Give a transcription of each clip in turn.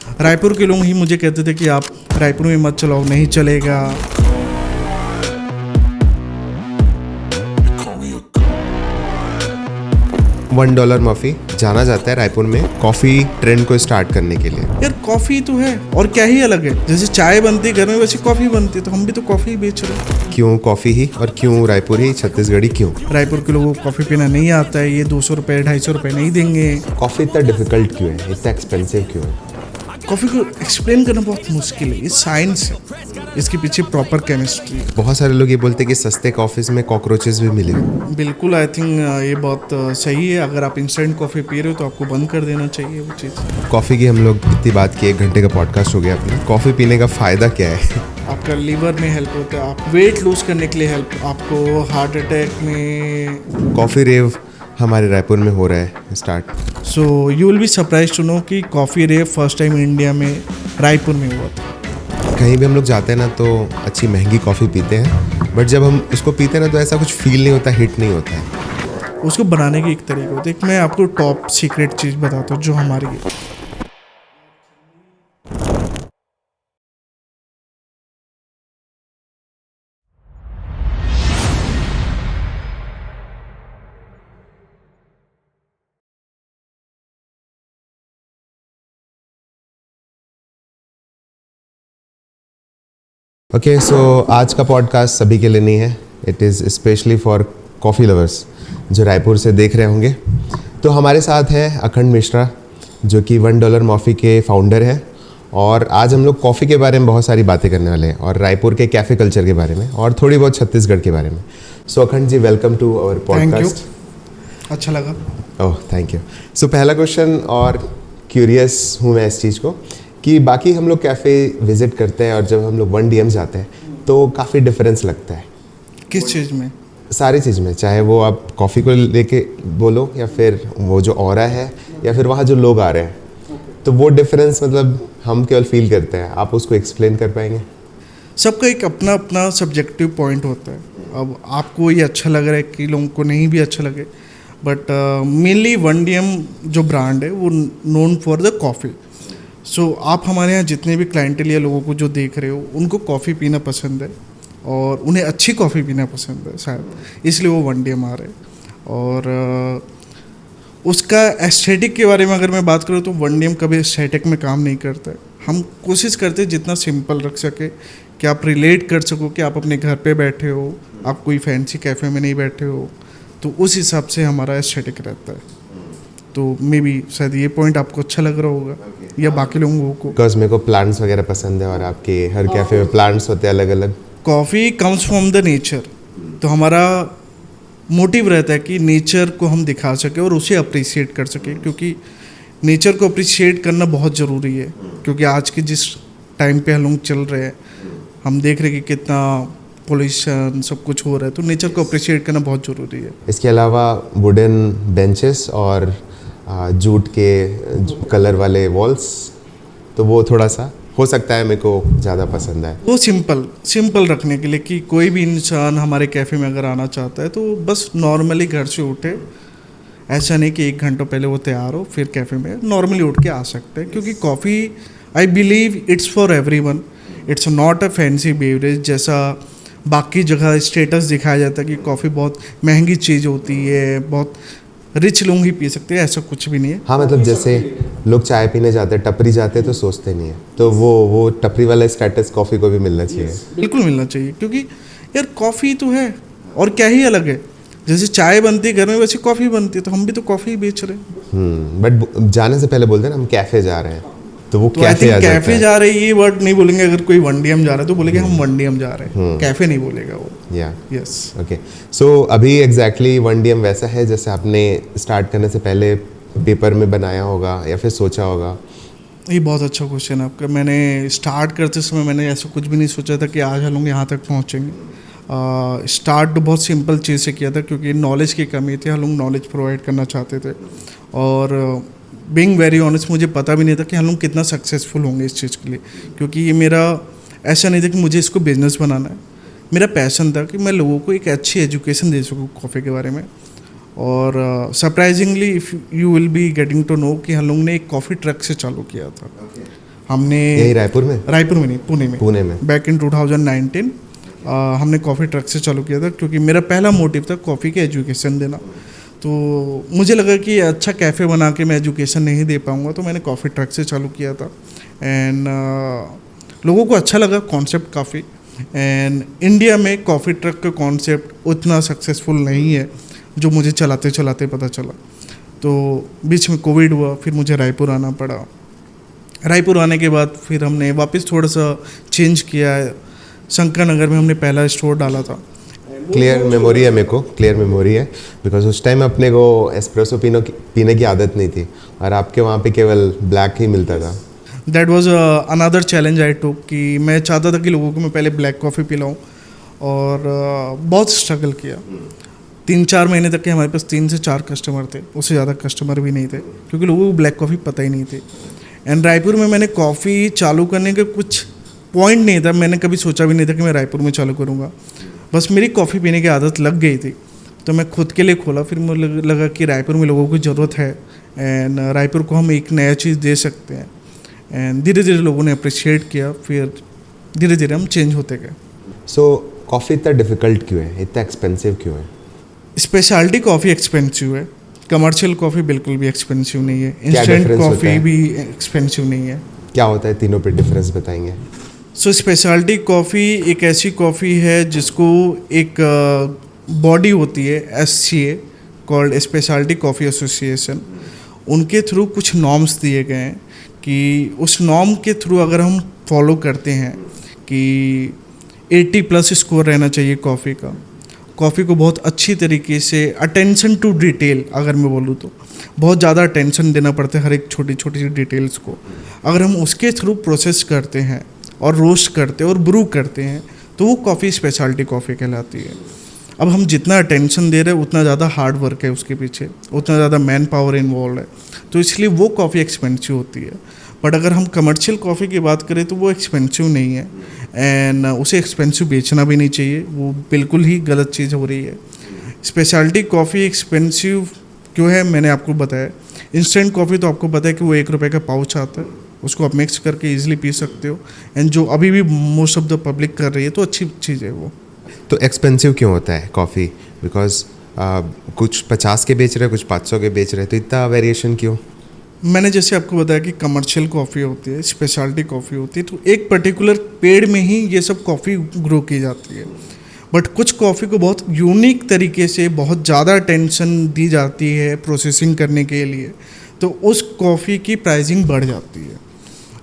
रायपुर के लोग ही मुझे कहते थे कि आप रायपुर में मत चलाओ, नहीं चलेगा। $1 मॉफी जाना जाता है रायपुर में कॉफ़ी ट्रेंड को स्टार्ट करने के लिए। यार कॉफ़ी तो है और क्या ही अलग है, जैसे चाय बनती है घर में वैसे कॉफ़ी बनती है, तो हम भी तो कॉफ़ी ही बेच रहे हैं। क्यों कॉफ़ी ही और क्यों रायपुर ही, छत्तीसगढ़ी क्यों? रायपुर के लोगों को कॉफ़ी पीना नहीं आता है, ये 200 रुपये 250 रुपये नहीं देंगे। कॉफ़ी इतना डिफिकल्ट क्यों है, इतना एक्सपेंसिव क्यों है? कॉफ़ी को एक्सप्लेन करना बहुत मुश्किल है, ये साइंस है, इसके पीछे प्रॉपर केमिस्ट्री। बहुत सारे लोग ये बोलते हैं कि सस्ते कॉफ़ीज़ में कॉकरोचेस भी मिले। बिल्कुल, आई थिंक ये बहुत सही है। अगर आप इंस्टेंट कॉफ़ी पी रहे हो तो आपको बंद कर देना चाहिए वो चीज़। कॉफ़ी की हम लोग इतनी बात की, 1 घंटे का पॉडकास्ट हो गया अपना। कॉफ़ी पीने का फ़ायदा क्या है? आपका लीवर में हेल्प होता है, आप वेट लूज करने के लिए हेल्प, आपको हार्ट अटैक में। कॉफ़ी रेव हमारे रायपुर में हो रहा है start. So you will be surprise to know कि coffee rev first time India में रायपुर में हुआ था। कहीं भी हम लोग जाते हैं ना तो अच्छी महंगी कॉफ़ी पीते हैं, बट जब हम उसको पीते हैं ना तो ऐसा कुछ फील नहीं होता, हिट नहीं होता है। उसको बनाने की एक तरीका होता है। एक मैं आपको टॉप सीक्रेट चीज़ बताता हूँ जो हमारी है। ओके, सो आज का पॉडकास्ट सभी के लिए नहीं है, it is specially for coffee lovers जो रायपुर से देख रहे होंगे। तो हमारे साथ है अखंड मिश्रा जो कि $1 मॉफ़ी के फाउंडर हैं, और आज हम लोग कॉफ़ी के बारे में बहुत सारी बातें करने वाले हैं और रायपुर के कैफ़े कल्चर के बारे में और थोड़ी बहुत छत्तीसगढ़ के बारे में। सो अखंड जी, वेलकम टू आवर पॉडकास्ट। अच्छा लगा। ओह, थैंक यू। सो पहला क्वेश्चन, और क्यूरियस हूँ मैं इस चीज़ को कि बाकी हम लोग कैफ़े विज़िट करते हैं और जब हम लोग 1DM जाते हैं तो काफ़ी डिफरेंस लगता है। किस चीज़ में? सारी चीज़ में, चाहे वो आप कॉफ़ी को लेके बोलो या फिर वो जो ऑरा है या फिर वहाँ जो लोग आ रहे हैं, तो वो डिफरेंस मतलब हम केवल फील करते हैं। आप उसको एक्सप्लेन कर पाएंगे? सबका एक अपना अपना सब्जेक्टिव पॉइंट होता है। अब आपको ये अच्छा लग रहा है कि लोगों को नहीं भी अच्छा लगे, बट मेनली 1DM जो ब्रांड है वो नोन फॉर द कॉफ़ी। सो आप हमारे यहाँ जितने भी क्लाइंटेल या लोगों को जो देख रहे हो उनको कॉफ़ी पीना पसंद है और उन्हें अच्छी कॉफ़ी पीना पसंद है शायद, इसलिए वो 1DM आ रहे हैं। और उसका एस्थेटिक के बारे में अगर मैं बात करूँ तो 1DM कभी एस्थेटिक में काम नहीं करता है। हम कोशिश करते हैं जितना सिंपल रख सके कि आप रिलेट कर सको कि आप अपने घर पे बैठे हो, आप कोई फैंसी कैफ़े में नहीं बैठे हो, तो उस हिसाब से हमारा एस्थेटिक रहता है। तो मे बी शायद ये पॉइंट आपको अच्छा लग रहा होगा या बाकी लोगों को। बिकॉज मेरे को प्लांट्स वगैरह पसंद है और आपके हर कैफ़े में प्लांट्स होते हैं अलग अलग। Coffee comes from the nature, तो हमारा मोटिव रहता है कि नेचर को हम दिखा सके और उसे अप्रिशिएट कर सके, क्योंकि नेचर को अप्रिशिएट करना बहुत ज़रूरी है। क्योंकि आज के जिस टाइम पे हम लोग चल रहे हैं, हम देख रहे हैं कि कितना पोल्यूशन सब कुछ हो रहा है, तो नेचर को अप्रिशिएट करना बहुत ज़रूरी है। इसके अलावा वुडन बेंचेस और जूट के कलर वाले वॉल्स, तो वो थोड़ा सा हो सकता है मेरे को ज़्यादा पसंद है। वो सिंपल रखने के लिए कि कोई भी इंसान हमारे कैफ़े में अगर आना चाहता है तो बस नॉर्मली घर से उठे, ऐसा नहीं कि 1 घंटा पहले वो तैयार हो फिर कैफ़े में, नॉर्मली उठ के आ सकते हैं। क्योंकि coffee I believe it's for everyone, it's not a fancy beverage जैसा बाकी जगह स्टेटस दिखाया जाता है कि कॉफ़ी बहुत महंगी चीज़ होती है, बहुत रिच लोग ही पी सकते हैं, ऐसा कुछ भी नहीं है। हाँ, मतलब जैसे लोग चाय पीने जाते हैं, टपरी जाते हैं तो सोचते नहीं है, तो वो टपरी वाला स्टेटस कॉफ़ी को भी मिलना चाहिए। बिल्कुल मिलना चाहिए, क्योंकि यार कॉफ़ी तो है और क्या ही अलग है, जैसे चाय बनती है घर में वैसे कॉफ़ी बनती है, तो हम भी तो कॉफ़ी ही बेच रहे हैं। बट जाने से पहले बोलते हैं ना हम कैफ़े जा रहे हैं, तो वो तो आई थिंक कैफ़े है। जा रहे हैं ये वर्ड नहीं बोलेंगे। अगर कोई 1DM जा रहा है तो बोलेंगे हम 1DM जा रहे हैं, कैफ़े नहीं बोलेगा वो। या यस। ओके, सो अभी एग्जैक्टली 1DM वैसा है जैसे आपने स्टार्ट करने से पहले पेपर में बनाया होगा या फिर सोचा होगा? ये बहुत अच्छा क्वेश्चन है आपका। मैंने स्टार्ट करते समय मैंने ऐसा कुछ भी नहीं सोचा था कि आज हम लोग यहाँ तक पहुँचेंगे। स्टार्ट तो बहुत सिंपल चीज़ से किया था, क्योंकि नॉलेज की कमी थी, हम लोग नॉलेज प्रोवाइड करना चाहते थे। और बीइंग वेरी ऑनेस्ट, मुझे पता भी नहीं था कि हम लोग कितना सक्सेसफुल होंगे इस चीज़ के लिए, क्योंकि ये मेरा ऐसा नहीं था कि मुझे इसको बिजनेस बनाना है। मेरा पैशन था कि मैं लोगों को एक अच्छी एजुकेशन दे सकूँ कॉफ़ी के बारे में। और surprisingly if you will be getting to know कि हम लोग ने एक कॉफ़ी ट्रक से चालू किया था। हमने यही रायपुर में? रायपुर में नहीं, पुणे में बैक इन 2019 हमने कॉफ़ी ट्रक से चालू किया था, क्योंकि मेरा पहला मोटिव था कॉफ़ी की एजुकेशन देना। तो मुझे लगा कि अच्छा कैफ़े बना के मैं एजुकेशन नहीं दे पाऊँगा, तो मैंने कॉफ़ी ट्रक से चालू किया था। एंड लोगों को अच्छा लगा कॉन्सेप्ट काफ़ी। एंड इंडिया में कॉफ़ी ट्रक का कॉन्सेप्ट उतना सक्सेसफुल नहीं है जो मुझे चलाते चलाते पता चला। तो बीच में कोविड हुआ, फिर मुझे रायपुर आना पड़ा। रायपुर आने के बाद फिर हमने वापस थोड़ा सा चेंज किया है। शंकर नगर में हमने पहला स्टोर डाला था। क्लियर मेमोरी है मेरे को, क्लियर मेमोरी है, बिकॉज उस टाइम अपने को एस्प्रेसो पीने की आदत नहीं थी और आपके वहाँ पे केवल ब्लैक ही मिलता था। That was another challenge I took कि मैं चाहता था कि लोगों को मैं पहले ब्लैक कॉफ़ी पिलाऊँ, और बहुत स्ट्रगल किया। 3-4 महीने तक के हमारे पास 3 से 4 कस्टमर थे, उससे ज़्यादा कस्टमर भी नहीं थे, क्योंकि लोगों को ब्लैक कॉफ़ी पता ही नहीं थी। एंड रायपुर में मैंने कॉफ़ी चालू करने का कुछ पॉइंट नहीं था, मैंने कभी सोचा भी नहीं था कि मैं रायपुर में चालू करूँगा। बस मेरी कॉफ़ी पीने की आदत लग गई थी, तो मैं खुद के लिए खोला। फिर मुझे लगा कि रायपुर में लोगों की ज़रूरत है एंड रायपुर को हम एक नया चीज़ दे सकते हैं। एंड धीरे धीरे लोगों ने अप्रिशिएट किया, फिर धीरे धीरे हम चेंज होते गए। सो कॉफ़ी इतना डिफ़िकल्ट क्यों है, इतना एक्सपेंसिव क्यों है? स्पेशलिटी कॉफ़ी एक्सपेंसिव है, कमर्शियल कॉफ़ी बिल्कुल भी एक्सपेंसिव नहीं है, क्या इंस्टेंट difference होता कॉफ़ी है? भी एक्सपेंसिव नहीं है। क्या होता है, तीनों पे डिफरेंस बताएंगे? सो स्पेशलिटी कॉफ़ी एक ऐसी कॉफ़ी है जिसको एक बॉडी होती है SCA called speciality coffee association, उनके थ्रू कुछ नॉर्म्स दिए गए हैं कि उस नॉर्म के थ्रू अगर हम फॉलो करते हैं कि 80+ स्कोर रहना चाहिए कॉफ़ी का। कॉफ़ी को बहुत अच्छी तरीके से अटेंशन टू डिटेल, अगर मैं बोलूँ तो बहुत ज़्यादा अटेंशन देना पड़ता है हर एक छोटी छोटी सी डिटेल्स को। अगर हम उसके थ्रू प्रोसेस करते हैं और रोस्ट करते हैं और ब्रू करते हैं तो वो कॉफ़ी स्पेशलिटी कॉफ़ी कहलाती है। अब हम जितना अटेंशन दे रहे हैं उतना ज़्यादा हार्ड वर्क है उसके पीछे, उतना ज़्यादा मैन पावर इन्वॉल्व है, तो इसलिए वो कॉफ़ी एक्सपेंसिव होती है। बट अगर हम कमर्शियल कॉफ़ी की बात करें तो वो एक्सपेंसिव नहीं है एंड उसे एक्सपेंसिव बेचना भी नहीं चाहिए, वो बिल्कुल ही गलत चीज़ हो रही है। स्पेशलिटी कॉफ़ी एक्सपेंसिव क्यों है मैंने आपको बताया। इंस्टेंट कॉफ़ी तो आपको पता है कि वो ₹1 का पाउच आता है, उसको आप मिक्स करके ईजिली पी सकते हो एंड जो अभी भी मोस्ट ऑफ द पब्लिक कर रही है तो अच्छी चीज़ है वो। तो एक्सपेंसिव क्यों होता है कॉफ़ी? बिकॉज कुछ 50 के बेच रहे हैं, कुछ 500 के बेच रहे हैं, तो इतना वेरिएशन क्यों? मैंने जैसे आपको बताया कि कमर्शियल कॉफ़ी होती है, स्पेशलिटी कॉफ़ी होती है, तो एक पर्टिकुलर पेड़ में ही ये सब कॉफ़ी ग्रो की जाती है। बट कुछ कॉफ़ी को बहुत यूनिक तरीके से बहुत ज़्यादा अटेंशन दी जाती है प्रोसेसिंग करने के लिए, तो उस कॉफ़ी की प्राइसिंग बढ़ जाती है।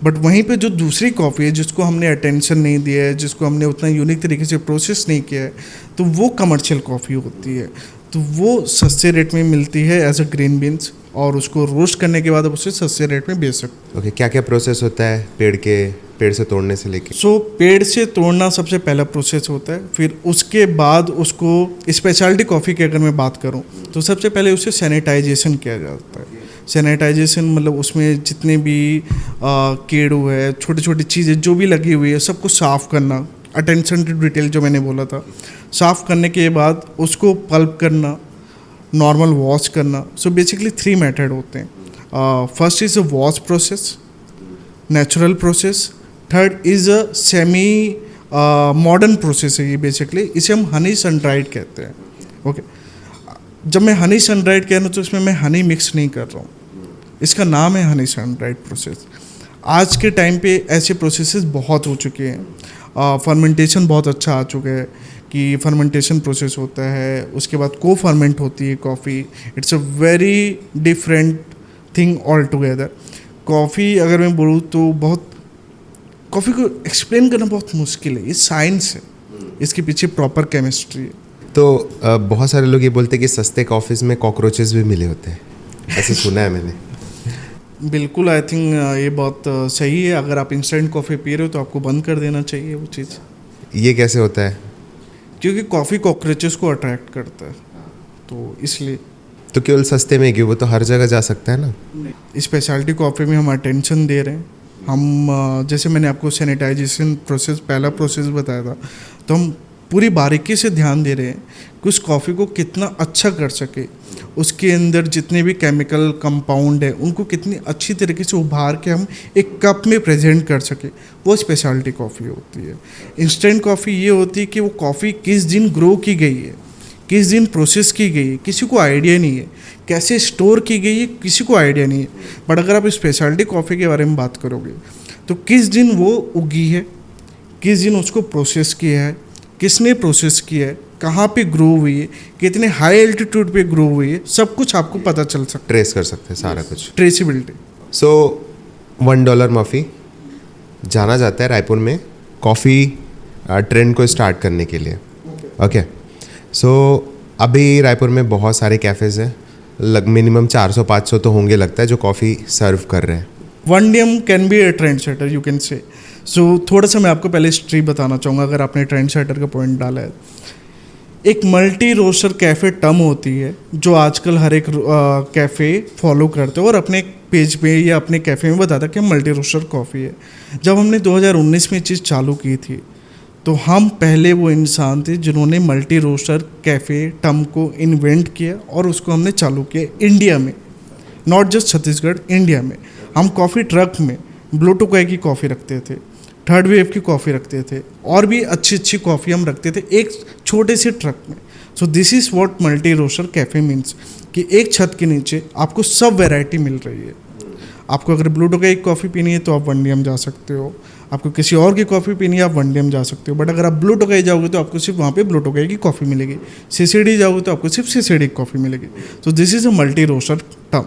बट वहीं पे जो दूसरी कॉफ़ी है जिसको हमने अटेंशन नहीं दिया है, जिसको हमने उतना यूनिक तरीके से प्रोसेस नहीं किया है, तो वो कमर्शियल कॉफ़ी होती है। तो वो सस्ते रेट में मिलती है एज अ ग्रीन बीन्स, और उसको रोस्ट करने के बाद आप उसे सस्ते रेट में बेच सकते ओके, क्या क्या प्रोसेस होता है पेड़ से तोड़ने से लेके? सो पेड़ से तोड़ना सबसे पहला प्रोसेस होता है, फिर उसके बाद उसको स्पेशलिटी कॉफ़ी की अगर मैं बात करूं तो सबसे पहले उसे सैनिटाइजेशन किया जाता है। सैनिटाइजेशन मतलब उसमें जितने भी कीड़ू है, छोटी छोटी चीज़ें जो भी लगी हुई है सबको साफ़ करना, अटेंशन टू डिटेल जो मैंने बोला था। साफ़ करने के बाद उसको पल्प करना, नॉर्मल वॉश करना। सो बेसिकली 3 मेथड होते हैं। First is a wash process, natural process, third is a semi modern process है ये बेसिकली, इसे हम हनी सन ड्राइड कहते हैं। ओके, जब मैं हनी सन ड्राइड कह रहा हूँ तो इसमें मैं हनी मिक्स नहीं कर रहा हूँ, इसका नाम है हनी सन ड्राइड प्रोसेस। आज के टाइम पे ऐसे प्रोसेसेस बहुत हो चुके हैं। फर्मेंटेशन बहुत अच्छा आ चुका है कि फर्मेंटेशन प्रोसेस होता है, उसके बाद को फर्मेंट होती है coffee. It's a very different thing all together. Coffee अगर मैं बोलूँ तो बहुत, कॉफ़ी को एक्सप्लेन करना बहुत मुश्किल है, ये साइंस है, इसके पीछे प्रॉपर केमिस्ट्री है। तो बहुत सारे लोग ये बोलते हैं कि सस्ते कॉफ़ीज़ में कॉकरोचेस भी मिले होते हैं, ऐसे सुना है मैंने। बिल्कुल, आई थिंक ये बहुत सही है। अगर आप इंस्टेंट कॉफ़ी पी रहे हो तो आपको बंद कर देना चाहिए वो चीज़। ये कैसे होता है? क्योंकि कॉफ़ी कॉकरोचेस को अट्रैक्ट करता है, तो इसलिए। तो केवल सस्ते में क्यों, वो तो हर जगह जा सकता है ना। स्पेशलिटी कॉफ़ी में हम अटेंशन दे रहे हैं। हम जैसे मैंने आपको सैनिटाइजेशन प्रोसेस, पहला प्रोसेस बताया था, तो हम पूरी बारीकी से ध्यान दे रहे हैं कि उस कॉफ़ी को कितना अच्छा कर सके, उसके अंदर जितने भी केमिकल कंपाउंड है उनको कितनी अच्छी तरीके से उभार के हम एक कप में प्रेजेंट कर सके, वो स्पेशलिटी कॉफ़ी होती है। इंस्टेंट कॉफ़ी ये होती है कि वो कॉफ़ी किस दिन ग्रो की गई है, किस दिन प्रोसेस की गई है, किसी को आइडिया नहीं है, कैसे स्टोर की गई है किसी को आइडिया नहीं है। बट अगर आप स्पेशलिटी कॉफ़ी के बारे में बात करोगे तो किस दिन वो उगी है, किस दिन उसको प्रोसेस किया है, किसने प्रोसेस किया है, कहाँ पे ग्रो हुई है, कितने हाई एल्टीट्यूड पे ग्रो हुई है, सब कुछ आपको पता चल सकता ट्रेस कर सकते हैं सारा कुछ। है। ट्रेसिबिलिटी। सो $1 मॉफ़ी जाना जाता है रायपुर में कॉफ़ी ट्रेंड को स्टार्ट करने के लिए। ओके, सो अभी रायपुर में बहुत सारे कैफ़ेज़ हैं, मिनिमम 400-500 तो होंगे लगता है, जो कॉफ़ी सर्व कर रहे हैं। One DM can be a trend setter, you can say. So थोड़ा सा मैं आपको पहले हिस्ट्री बताना चाहूँगा अगर आपने ट्रेंड सेटर का पॉइंट डाला है। एक मल्टी रोस्टर कैफ़े टर्म होती है जो आजकल हर एक कैफ़े फॉलो करते हैं और अपने पेज पे या अपने कैफ़े में बताता है कि मल्टी रोस्टर कॉफ़ी है। जब हमने 2019 में ये चीज़ चालू की थी तो हम पहले वो इंसान थे जिन्होंने मल्टी रोस्टर कैफ़े टर्म को इन्वेंट किया और उसको हमने चालू किया इंडिया में, नॉट जस्ट छत्तीसगढ़, इंडिया में। हम कॉफ़ी ट्रक में ब्लू टोकाई की कॉफ़ी रखते थे, थर्ड वेव की कॉफ़ी रखते थे और भी अच्छी अच्छी कॉफ़ी हम रखते थे एक छोटे से ट्रक में। So this is what multi roaster cafe means कि एक छत के नीचे आपको सब वैरायटी मिल रही है। आपको अगर ब्लू टोकाई की कॉफ़ी पीनी है तो आप वनडीएम जा सकते हो, आपको किसी और की कॉफ़ी पीनी है आप वनडीएम जा सकते हो। बट अगर आप ब्लू टोकाई जाओगे तो आपको सिर्फ वहाँ पे ब्लू टोकाई की कॉफ़ी मिलेगी, सीसीडी जाओगे तो आपको सिर्फ सीसीडी की कॉफ़ी मिलेगी। तो this is a multi roaster term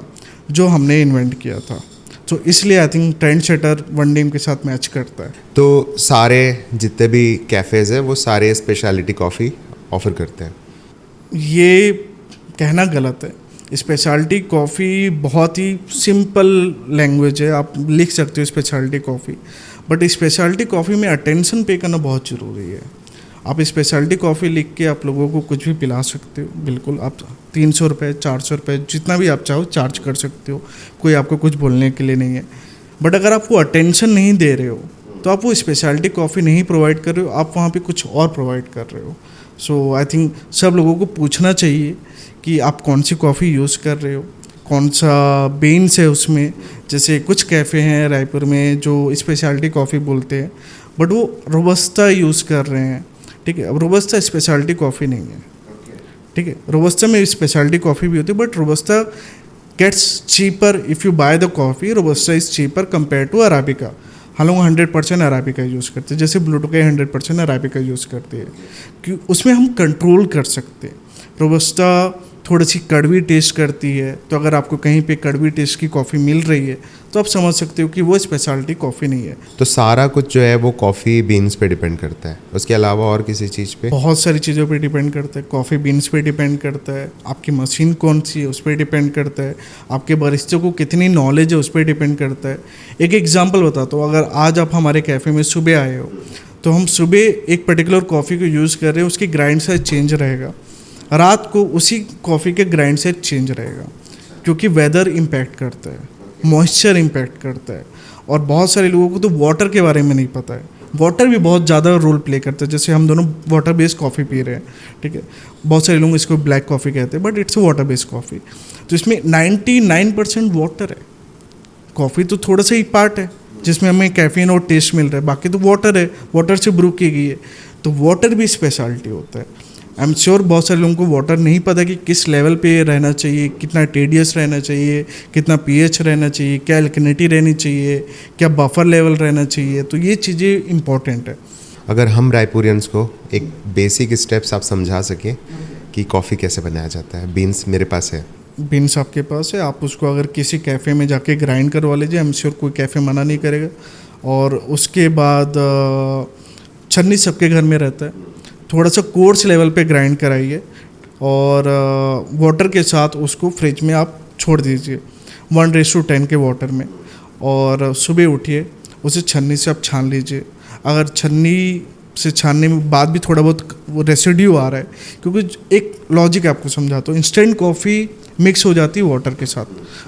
जो हमने इन्वेंट किया था। तो इसलिए आई थिंक ट्रेंड सेटर वनडीएम के साथ मैच करता है। तो सारे जितने भी कैफ़ेज़ हैं वो सारे स्पेशलिटी कॉफ़ी ऑफ़र करते हैं? ये कहना गलत है। स्पेशलिटी कॉफ़ी बहुत ही सिंपल लैंग्वेज है, आप लिख सकते हो speciality coffee, but speciality coffee में अटेंशन पे करना बहुत ज़रूरी है। आप स्पेशलिटी कॉफ़ी लिख के आप लोगों को कुछ भी पिला सकते हो, बिल्कुल आप 300 रुपये 400 रुपये जितना भी आप चाहो चार्ज कर सकते हो, कोई आपको कुछ बोलने के लिए नहीं है। बट अगर आप वो अटेंशन नहीं दे रहे हो तो आप वो स्पेशलिटी कॉफ़ी नहीं प्रोवाइड कर रहे हो, आप वहाँ पे कुछ और प्रोवाइड कर रहे हो। सो आई थिंक सब लोगों को पूछना चाहिए कि आप कौन सी कॉफ़ी यूज़ कर रहे हो, कौन सा बीन्स है उसमें। जैसे कुछ कैफ़े हैं रायपुर में जो स्पेशलिटी कॉफ़ी बोलते हैं बट वो रोबस्टा यूज़ कर रहे हैं, ठीक है। अब रोबस्टा स्पेशलिटी कॉफ़ी नहीं है, ठीक है। रोबस्टा में स्पेशलिटी कॉफ़ी भी होती है but robusta gets cheaper if you buy the coffee. Robusta is cheaper compare to arabica. हम लोग 100% अराबिका यूज़ करते हैं, जैसे ब्लू टोकाई 100% अराबिका यूज़ करते हैं कि उसमें हम कंट्रोल कर सकते हैं। रोबस्टा थोड़ी सी कड़वी टेस्ट करती है, तो अगर आपको कहीं पे कड़वी टेस्ट की कॉफ़ी मिल रही है तो आप समझ सकते हो कि वो स्पेशलिटी कॉफ़ी नहीं है। तो सारा कुछ जो है वो कॉफ़ी बीन्स पे डिपेंड करता है, उसके अलावा और किसी चीज़ पे? बहुत सारी चीज़ों पे डिपेंड करता है। कॉफ़ी बीन्स पे डिपेंड करता है, आपकी मशीन कौन सी है उस पर डिपेंड करता है, आपके बरिस्टे को कितनी नॉलेज है उस पर डिपेंड करता है। एक एग्जांपल बताता हूँ, अगर आज आप हमारे कैफ़े में सुबह आए हो तो हम सुबह एक पर्टिकुलर कॉफ़ी को यूज़ कर रहे हैं, उसकी ग्राइंड साइज चेंज रहेगा, रात को उसी कॉफ़ी के ग्राइंड साइज चेंज रहेगा, क्योंकि वेदर इम्पैक्ट करता है, मॉइस्चर इम्पैक्ट करता है। और बहुत सारे लोगों को तो वाटर के बारे में नहीं पता है, वाटर भी बहुत ज़्यादा रोल प्ले करता है। जैसे हम दोनों वाटर बेस्ड कॉफ़ी पी रहे हैं, ठीक है, बहुत सारे लोग इसको ब्लैक कॉफ़ी कहते हैं but it's a water based coffee. तो इसमें 99% वाटर है। कॉफ़ी तो थोड़ा सा ही पार्ट है जिसमें हमें कैफीन और टेस्ट मिल रहा है, बाकी तो वाटर है, वाटर से ब्रू की गई है। तो वाटर भी स्पेशलिटी होता है। आई एम श्योर बहुत सारे लोगों को वाटर नहीं पता कि किस लेवल पे रहना चाहिए, कितना टेडियस रहना चाहिए, कितना पीएच रहना चाहिए, क्या एल्कनिटी रहनी चाहिए, क्या बफर लेवल रहना चाहिए। तो ये चीज़ें इंपॉर्टेंट है। अगर हम रायपुरियंस को एक बेसिक स्टेप्स आप समझा सकें कि कॉफ़ी कैसे बनाया जाता है। बीन्स मेरे पास है, बीन्स आपके पास है, आप उसको अगर किसी कैफ़े में जाके ग्राइंड करवा लीजिए, आई एम श्योर कोई कैफ़े मना नहीं करेगा। और उसके बाद छन्नी सबके घर में रहता है, थोड़ा सा कोर्स लेवल पे ग्राइंड कराइए और वाटर के साथ उसको फ्रिज में आप छोड़ दीजिए 1:10 के वाटर में। और सुबह उठिए, उसे छन्नी से आप छान लीजिए। अगर छन्नी से छानने में बाद भी थोड़ा बहुत वो रेसिड्यू आ रहा है, क्योंकि एक लॉजिक आपको समझाता हूँ। इंस्टेंट कॉफ़ी मिक्स हो जाती है वाटर के साथ,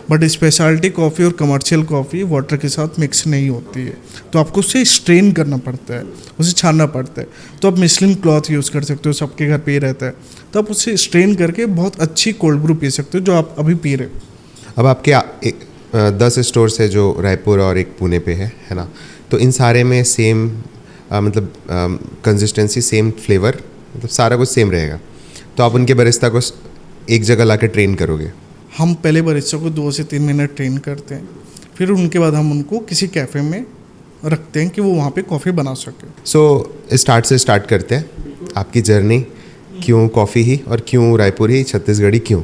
बट स्पेशलिटी कॉफ़ी और कमर्शियल कॉफ़ी वाटर के साथ मिक्स नहीं होती है, तो आपको उसे स्ट्रेन करना पड़ता है, उसे छानना पड़ता है। तो आप मिशलिन क्लॉथ यूज़ कर सकते हो, सबके घर पे ही रहता है, तो आप उसे स्ट्रेन करके बहुत अच्छी कोल्ड ब्रू पी सकते हो जो आप अभी पी रहे हो। अब आपके 10 स्टोर्स है जो रायपुर और एक पुणे पे है ना, तो इन सारे में सेम मतलब कंसिस्टेंसी, सेम फ्लेवर, मतलब सारा कुछ सेम रहेगा, तो आप उनके बरिस्ता को एक जगह ला के ट्रेन करोगे? हम पहले बरिस्ता को 2 से 3 मिनट ट्रेन करते हैं, फिर उनके बाद हम उनको किसी कैफ़े में रखते हैं कि वो वहाँ पे कॉफ़ी बना सके। सो स्टार्ट से स्टार्ट करते हैं, आपकी जर्नी, क्यों कॉफ़ी ही और क्यों रायपुर ही, छत्तीसगढ़ी क्यों?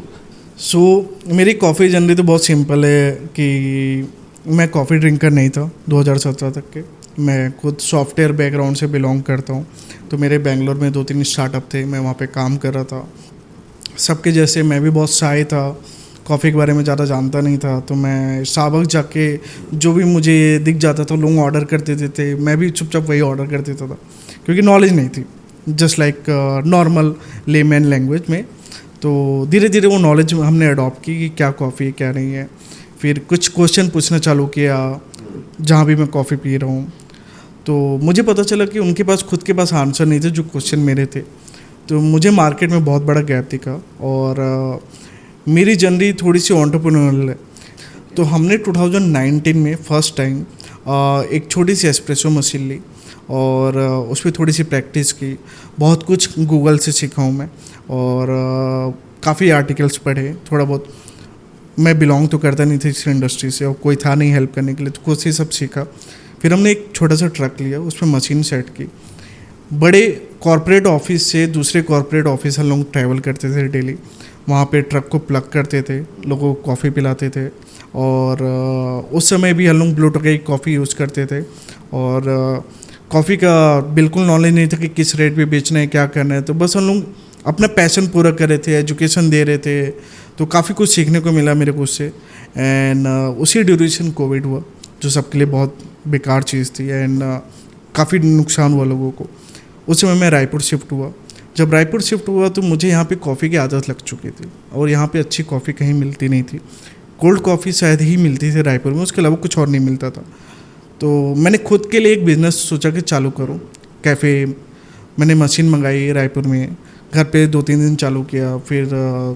मेरी कॉफ़ी जर्नी तो बहुत सिंपल है कि मैं कॉफ़ी ड्रिंकर नहीं था 2017 तक के। मैं खुद सॉफ्टवेयर बैकग्राउंड से बिलोंग करता हूँ, तो मेरे बेंगलोर में 2-3 स्टार्टअप थे, मैं वहाँ पे काम कर रहा था। सबके जैसे मैं भी बहुत शाय था, कॉफ़ी के बारे में ज़्यादा जानता नहीं था, तो मैं स्टारबक्स जाके जो भी मुझे दिख जाता था लोग ऑर्डर कर देते थे, मैं भी चुपचाप वही ऑर्डर कर देता था, क्योंकि नॉलेज नहीं थी, just like normal layman language में। तो धीरे धीरे वो नॉलेज हमने अडॉप्ट की कि क्या कॉफ़ी है क्या नहीं है। फिर कुछ क्वेश्चन पूछना चालू किया जहाँ भी मैं कॉफ़ी पी रहा हूँ, तो मुझे पता चला कि उनके पास खुद के पास आंसर नहीं थे जो क्वेश्चन मेरे थे। तो मुझे मार्केट में बहुत बड़ा गैप दिखा, और मेरी जर्नी थोड़ी सी एंटरप्रेन्योरल है। तो हमने 2019 में फर्स्ट टाइम एक छोटी सी एस्प्रेसो मशीन ली और उस पर थोड़ी सी प्रैक्टिस की। बहुत कुछ गूगल से सीखा हूँ मैं, और काफ़ी आर्टिकल्स पढ़े। थोड़ा बहुत मैं बिलोंग तो करता नहीं था इस इंडस्ट्री से, और कोई था नहीं हेल्प करने के लिए, तो खुद से सब सीखा। फिर हमने एक छोटा सा ट्रक लिया, उस पर मशीन सेट की। बड़े कॉर्पोरेट ऑफिस से दूसरे कॉर्पोरेट ऑफिस हम लोग ट्रैवल करते थे डेली, वहाँ पे ट्रक को प्लग करते थे, लोगों को कॉफ़ी पिलाते थे, और उस समय भी हम लोग ब्लू टोकाई कॉफ़ी यूज़ करते थे। और कॉफ़ी का बिल्कुल नॉलेज नहीं था कि किस रेट पे बेचना है, क्या करना है, तो बस हम लोग अपना पैशन पूरा कर रहे थे, एजुकेशन दे रहे थे। तो काफ़ी कुछ सीखने को मिला मेरे को उससे। एंड उसी ड्यूरेशन कोविड हुआ, जो सबके लिए बहुत बेकार चीज़ थी, एंड काफ़ी नुकसान हुआ लोगों को। उस समय मैं रायपुर शिफ्ट हुआ। जब रायपुर शिफ्ट हुआ तो मुझे यहाँ पे कॉफ़ी की आदत लग चुकी थी, और यहाँ पे अच्छी कॉफ़ी कहीं मिलती नहीं थी। कोल्ड कॉफ़ी शायद ही मिलती थी रायपुर में, उसके अलावा कुछ और नहीं मिलता था। तो मैंने खुद के लिए एक बिज़नेस सोचा कि चालू करूँ, कैफ़े। मैंने मशीन मंगाई रायपुर में, घर पे 2-3 दिन चालू किया, फिर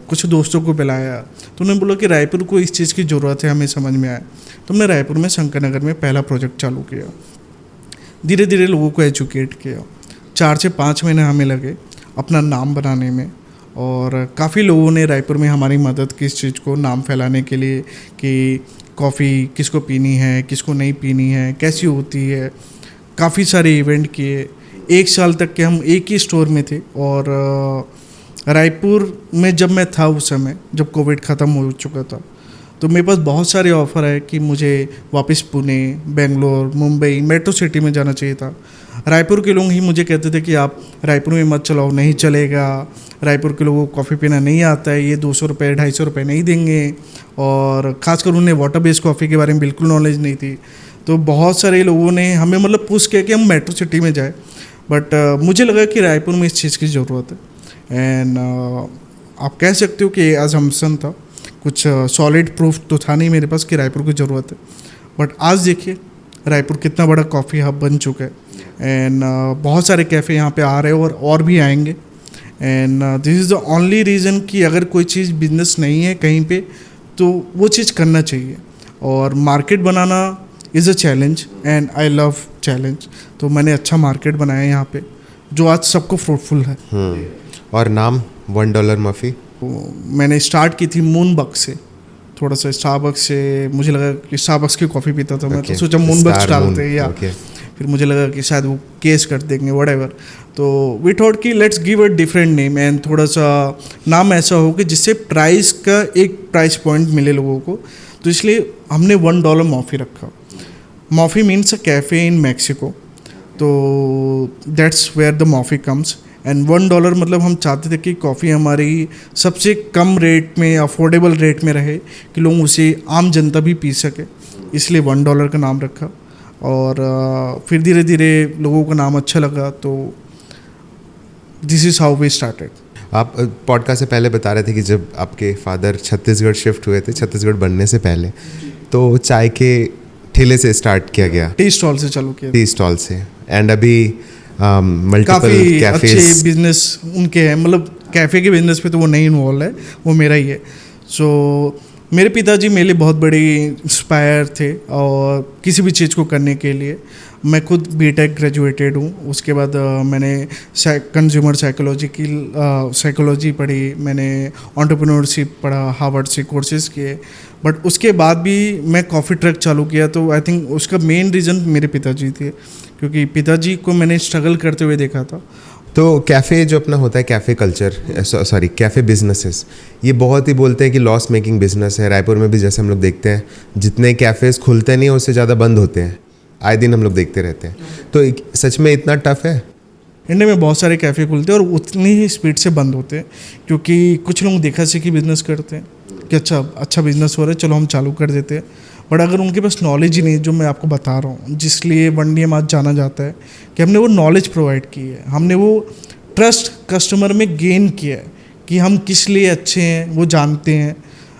कुछ दोस्तों को बुलाया, तो उन्होंने बोला कि रायपुर को इस चीज़ की ज़रूरत है, हमें समझ में आया। तो हमने रायपुर में शंकर नगर में पहला प्रोजेक्ट चालू किया। धीरे धीरे लोगों को एजुकेट किया। 4 से 5 महीने हमें लगे अपना नाम बनाने में, और काफ़ी लोगों ने रायपुर में हमारी मदद की इस चीज़ को नाम फैलाने के लिए कि कॉफ़ी किसको पीनी है, किसको नहीं पीनी है, कैसी होती है। काफ़ी सारे इवेंट किए। 1 साल तक के हम एक ही स्टोर में थे, और रायपुर में जब मैं था उस समय, जब कोविड ख़त्म हो चुका था, तो मेरे पास बहुत सारे ऑफ़र है कि मुझे वापस पुणे, बेंगलोर, मुंबई, मेट्रो सिटी में जाना चाहिए था। रायपुर के लोग ही मुझे कहते थे कि आप रायपुर में मत चलाओ, नहीं चलेगा, रायपुर के लोगों को कॉफ़ी पीना नहीं आता है, ये 200 रुपये 250 रुपये नहीं देंगे। और ख़ासकर उन्हें वाटर बेस्ड कॉफ़ी के बारे में बिल्कुल नॉलेज नहीं थी। तो बहुत सारे लोगों ने हमें मतलब पुश किया कि हम मेट्रो सिटी में जाए, बट मुझे लगा कि रायपुर में इस चीज़ की ज़रूरत है। एंड आप कह सकते हो कि असम्पशन था, कुछ सॉलिड प्रूफ तो था नहीं मेरे पास कि रायपुर की ज़रूरत है। बट आज देखिए रायपुर कितना बड़ा कॉफ़ी हब बन चुका है, एंड बहुत सारे कैफ़े यहाँ पे आ रहे हैं, और भी आएंगे। And this is the only reason कि अगर कोई चीज़ बिजनेस नहीं है कहीं पे, तो वो चीज़ करना चाहिए। और market banana is a challenge, and I love challenge. तो मैंने अच्छा मार्केट बनाया यहाँ पे, जो आज सबको फ्रूटफुल है। और नाम $1 मफ़ी? मैंने स्टार्ट की थी मूनबक से, थोड़ा सा स्टारबक्स से। मुझे लगा कि स्टारबक्स की कॉफ़ी पीता था मैं, तो सोचा मूनबक्स डालते हैं, या फिर मुझे लगा कि शायद वो केस कर देंगे, व्हाटएवर। तो वी थॉट कि let's give a different name, and थोड़ा सा नाम ऐसा हो कि जिससे प्राइस का एक प्राइस पॉइंट मिले लोगों को। तो इसलिए हमने $1 मॉफ़ी रखा। Moffi means a café in Mexico, तो that's where the Moffi comes. And $1 मतलब हम चाहते थे कि कॉफ़ी हमारी सबसे कम रेट में, अफोर्डेबल रेट में रहे, कि लोग उसे आम जनता भी पी सके, इसलिए $1 का नाम रखा। और फिर धीरे धीरे लोगों का नाम अच्छा लगा, तो this is how we started. आप पॉडकास्ट से पहले बता रहे थे कि जब आपके फादर छत्तीसगढ़ शिफ्ट हुए थे, छत्तीसगढ़ बनने से पहले, तो चाय के ठेले से स्टार्ट किया गया, टी स्टॉल से चालू किया, टी स्टॉल से, एंड अभी मल्टीपल काफ़ी अच्छे कैफेज। बिजनेस उनके हैं, मतलब कैफ़े के बिजनेस पे तो वो नहीं इन्वॉल्व है, वो मेरा ही है। सो मेरे पिताजी मेरे लिए बहुत बड़ी इंस्पायर थे, और किसी भी चीज़ को करने के लिए। मैं खुद बीटेक ग्रेजुएटेड हूँ, उसके बाद मैंने कंज्यूमर साइकोलॉजी पढ़ी, मैंने एंटरप्रेन्योरशिप पढ़ा, हार्वर्ड से कोर्सेज़ किए, बट उसके बाद भी मैं कॉफ़ी ट्रक चालू किया। तो आई थिंक उसका मेन रीज़न मेरे पिताजी थे, क्योंकि पिताजी को मैंने स्ट्रगल करते हुए देखा था। तो कैफ़े जो अपना होता है, cafe culture, sorry cafe businesses, ये बहुत ही बोलते हैं कि लॉस मेकिंग बिजनेस है। रायपुर में भी जैसे हम लोग देखते हैं, जितने कैफ़ेज़ खुलते नहीं हैं उससे ज़्यादा बंद होते हैं, आए दिन हम लोग देखते रहते हैं। तो सच में इतना टफ है? इंडिया में बहुत सारे कैफ़े खुलते हैं और उतनी ही स्पीड से बंद होते हैं, क्योंकि कुछ लोग देखा सीखी बिजनेस करते हैं कि अच्छा बिजनेस हो रहा है, चलो हम चालू कर देते हैं। बट अगर उनके पास नॉलेज ही नहीं, जो मैं आपको बता रहा हूँ, जिसलिए वनडीएम आज जाना जाता है, कि हमने वो नॉलेज प्रोवाइड की है, हमने वो ट्रस्ट कस्टमर में गेन किया है कि हम किस लिए अच्छे हैं, वो जानते हैं।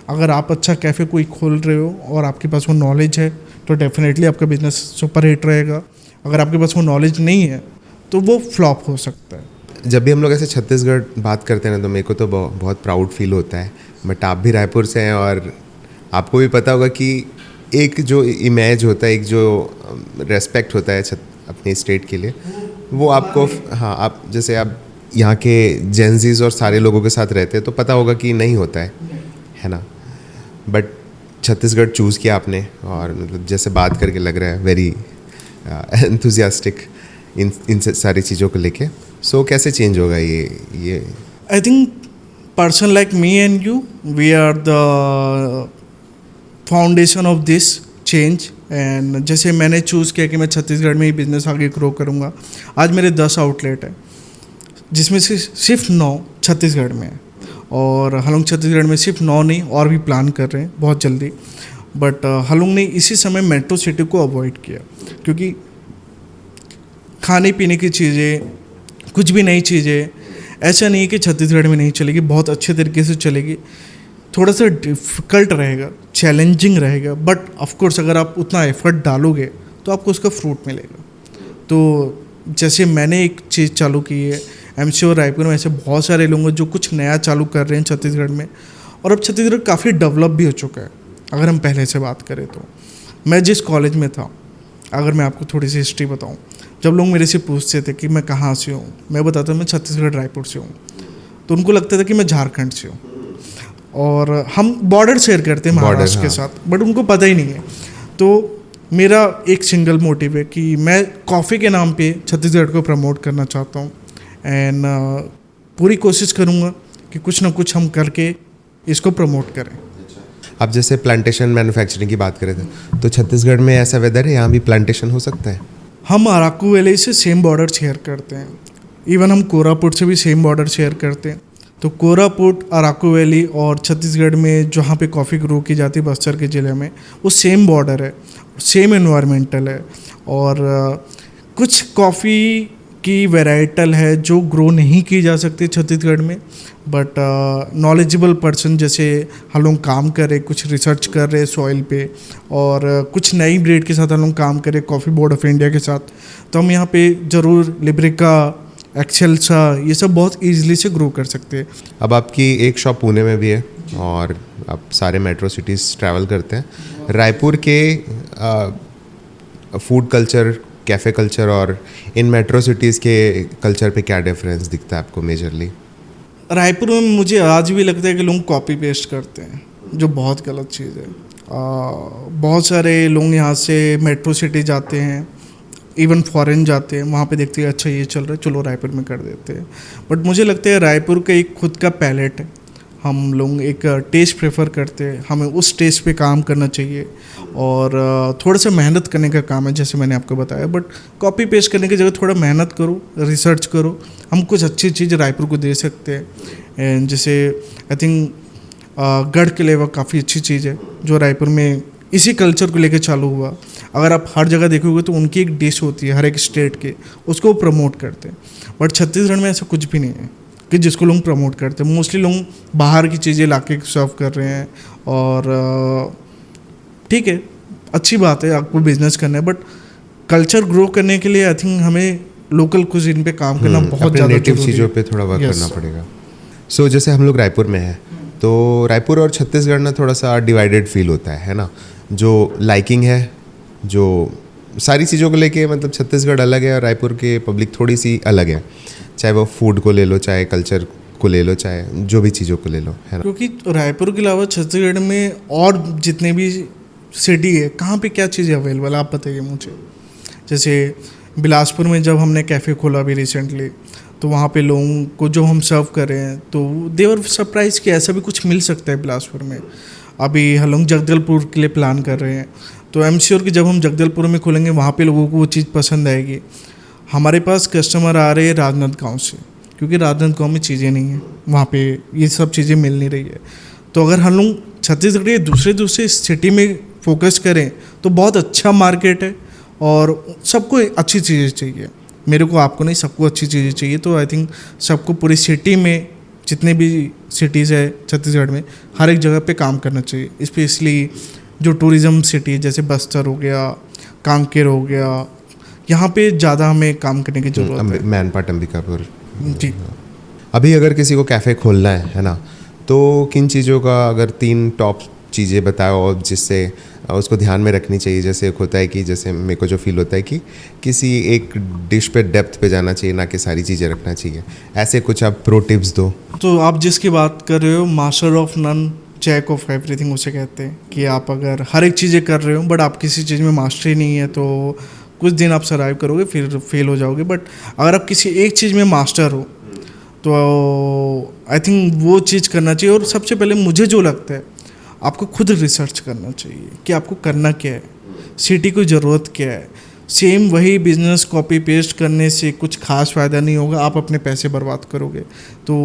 अगर आप अच्छा कैफ़े कोई खोल रहे हो और आपके पास वो नॉलेज है, तो डेफिनेटली आपका बिजनेस सुपर हिट रहेगा। अगर आपके पास वो नॉलेज नहीं है, तो वो फ्लॉप हो सकता है। जब भी हम लोग ऐसे छत्तीसगढ़ बात करते हैं ना, तो मेरे को तो बहुत प्राउड फील होता है। बट आप भी रायपुर से हैं, और आपको भी पता होगा कि एक जो इमेज होता है, एक जो रेस्पेक्ट होता है अपने स्टेट के लिए, वो आपको, हाँ, आप जैसे आप यहाँ के जेंजीज और सारे लोगों के साथ रहते हैं तो पता होगा कि नहीं होता है ना। बट छत्तीसगढ़ चूज़ किया आपने, और मतलब जैसे बात करके लग रहा है वेरी एंथुजियास्टिक इन सारी चीज़ों को लेके। सो कैसे चेंज होगा ये? I think person like me and you, we are the foundation of this change. And जैसे मैंने चूज़ किया कि मैं छत्तीसगढ़ में ही बिज़नेस आगे ग्रो करूँगा। आज मेरे 10 आउटलेट हैं, जिसमें से सिर्फ 9 छत्तीसगढ़ में है, और हलुंग छत्तीसगढ़ में सिर्फ 9 नहीं, और भी प्लान कर रहे हैं बहुत जल्दी। बट हलुंग ने इसी समय मेट्रो सिटी को अवॉइड किया, क्योंकि खाने पीने की चीज़ें, कुछ भी नई चीज़ें, ऐसा नहीं है कि छत्तीसगढ़ में नहीं चलेगी, बहुत अच्छे तरीके से चलेगी। थोड़ा सा डिफ़िकल्ट रहेगा, चैलेंजिंग रहेगा, बट ऑफकोर्स अगर आप उतना एफर्ट डालोगे तो आपको उसका फ्रूट मिलेगा। तो जैसे मैंने एक चीज़ चालू की है, आई एम श्योर रायपुर में ऐसे बहुत सारे लोग हैं जो कुछ नया चालू कर रहे हैं छत्तीसगढ़ में, और अब छत्तीसगढ़ काफ़ी डेवलप भी हो चुका है। अगर हम पहले से बात करें तो मैं जिस कॉलेज में था, अगर मैं आपको थोड़ी सी हिस्ट्री बताऊं, जब लोग मेरे से पूछते थे कि मैं कहाँ से हूँ, मैं बताता मैं छत्तीसगढ़ रायपुर से हूँ, तो उनको लगता था कि मैं झारखंड से हूँ, और हम बॉर्डर शेयर करते हैं महाराष्ट्र के साथ, बट उनको पता ही नहीं है। तो मेरा एक सिंगल मोटिव है कि मैं कॉफ़ी के नाम पे छत्तीसगढ़ को प्रमोट करना चाहता हूँ, एंड पूरी कोशिश करूँगा कि कुछ ना कुछ हम करके इसको प्रमोट करें। आप जैसे प्लांटेशन मैन्युफैक्चरिंग की बात करें थे, तो छत्तीसगढ़ में ऐसा वेदर है, यहाँ भी प्लांटेशन हो सकता है? हम अराकू वैली से सेम बॉर्डर शेयर करते हैं, इवन हम कोरापुट से भी सेम बॉर्डर शेयर करते हैं। तो कोरापुट, अराकू वैली और छत्तीसगढ़ में जहाँ पे कॉफ़ी ग्रो की जाती है बस्तर के ज़िले में, वो सेम बॉर्डर है, सेम एनवायरमेंटल है। और कुछ कॉफ़ी की वैराइटल है जो ग्रो नहीं की जा सकती छत्तीसगढ़ में, बट नॉलेजेबल पर्सन जैसे हम लोग काम कर रहे, कुछ रिसर्च कर रहे सॉइल पे, और कुछ नई ब्रीड के साथ हम लोग काम करें कॉफ़ी बोर्ड ऑफ इंडिया के साथ, तो हम यहाँ पे ज़रूर लिब्रिका, एक्सेल्सा, ये सब बहुत ईजिली से ग्रो कर सकते हैं। अब आपकी एक शॉप पुणे में भी है, और आप सारे मेट्रो सिटीज़ ट्रैवल करते हैं। रायपुर के फूड कल्चर, कैफ़े कल्चर और इन मेट्रो सिटीज़ के कल्चर पे क्या डिफरेंस दिखता है आपको मेजरली? रायपुर में मुझे आज भी लगता है कि लोग कॉपी पेस्ट करते हैं, जो बहुत गलत चीज़ है। बहुत सारे लोग यहाँ से मेट्रो सिटी जाते हैं, इवन फॉरेन जाते हैं, वहाँ पे देखते हैं अच्छा ये चल रहा है, चलो रायपुर में कर देते हैं। बट मुझे लगता है रायपुर का एक खुद का पैलेट है, हम लोग एक टेस्ट प्रेफर करते हैं, हमें उस टेस्ट पे काम करना चाहिए, और थोड़ा सा मेहनत करने का काम है, जैसे मैंने आपको बताया। बट कॉपी पेस्ट करने की जगह थोड़ा मेहनत करो, रिसर्च करो, हम कुछ अच्छी चीज़ रायपुर को दे सकते हैं। एंड जैसे आई थिंक गढ़ के लेवा काफ़ी अच्छी चीज़ है जो रायपुर में इसी कल्चर को लेके चालू हुआ। अगर आप हर जगह देखोगे तो उनकी एक डिश होती है हर एक स्टेट के, उसको वो प्रमोट करते हैं। बट छत्तीसगढ़ में ऐसा कुछ भी नहीं है कि जिसको लोग प्रमोट करते हैं। मोस्टली लोग बाहर की चीज़ें ला के सर्व कर रहे हैं, और ठीक है, अच्छी बात है, आपको बिजनेस करना है, बट कल्चर ग्रो करने के लिए आई थिंक हमें लोकल कुजीन पे काम करना बहुत ज़्यादा नेटिव जरूरी चीज़ों है। पे थोड़ा वर्क Yes. करना पड़ेगा। सो जैसे हम लोग रायपुर में हैं, तो रायपुर और छत्तीसगढ़ ना थोड़ा सा डिवाइडेड फील होता है ना। जो लाइकिंग है, जो सारी चीज़ों को लेके, मतलब छत्तीसगढ़ अलग है और रायपुर के पब्लिक थोड़ी सी अलग है। चाहे वो फूड को ले लो, चाहे कल्चर को ले लो, चाहे जो भी चीज़ों को ले लो, है ना। क्योंकि रायपुर के अलावा छत्तीसगढ़ में और जितने भी सिटी है, कहाँ पे क्या चीज़ें अवेलेबल आप बताइए मुझे। जैसे बिलासपुर में जब हमने कैफ़े खोला अभी रिसेंटली, तो वहाँ पे लोगों को जो हम सर्व कर रहे हैं तो देवर सरप्राइज़ कि ऐसा भी कुछ मिल सकता है बिलासपुर में। अभी हम लोग जगदलपुर के लिए प्लान कर रहे हैं, तो आई एम श्योर कि जब हम जगदलपुर में खोलेंगे वहाँ पे लोगों को वो चीज़ पसंद आएगी। हमारे पास कस्टमर आ रहे हैं राजनांदगांव से, क्योंकि राजनांदगांव में चीज़ें नहीं हैं, वहाँ पे ये सब चीज़ें मिल नहीं रही है। तो अगर हम लोग छत्तीसगढ़ के दूसरे सिटी में फोकस करें तो बहुत अच्छा मार्केट है, और सबको अच्छी चीज़ें चाहिए। मेरे को, आपको नहीं, सबको अच्छी चीज़ें चाहिए। तो आई थिंक सबको पूरी सिटी में, जितने भी सिटीज़ है छत्तीसगढ़ में, हर एक जगह पे काम करना चाहिए। स्पेशली जो टूरिज़्म सिटी है, जैसे बस्तर हो गया, कांकेर हो गया, यहाँ पे ज़्यादा हमें काम करने की ज़रूरत है। मैनपाट, अंबिकापुर जी। अभी अगर किसी को कैफ़े खोलना है ना, तो किन चीज़ों का अगर 3 टॉप चीज़ें बताओ और जिससे उसको ध्यान में रखनी चाहिए। जैसे एक होता है कि, जैसे मेरे को जो फील होता है कि किसी एक डिश पे डेप्थ पे जाना चाहिए, ना कि सारी चीज़ें रखना चाहिए। ऐसे कुछ आप प्रो टिप्स दो। तो आप जिसकी बात कर रहे हो, master of none, jack of everything उसे कहते हैं, कि आप अगर हर एक चीज़ें कर रहे हो बट आप किसी चीज़ में मास्टरी नहीं है, तो कुछ दिन आप सर्वाइव करोगे, फिर फेल हो जाओगे। बट अगर आप किसी एक चीज़ में मास्टर हो तो आई थिंक वो चीज़ करना चाहिए। और सबसे पहले मुझे जो लगता है, आपको खुद रिसर्च करना चाहिए कि आपको करना क्या है, सिटी को ज़रूरत क्या है। सेम वही बिजनेस कॉपी पेस्ट करने से कुछ खास फ़ायदा नहीं होगा, आप अपने पैसे बर्बाद करोगे। तो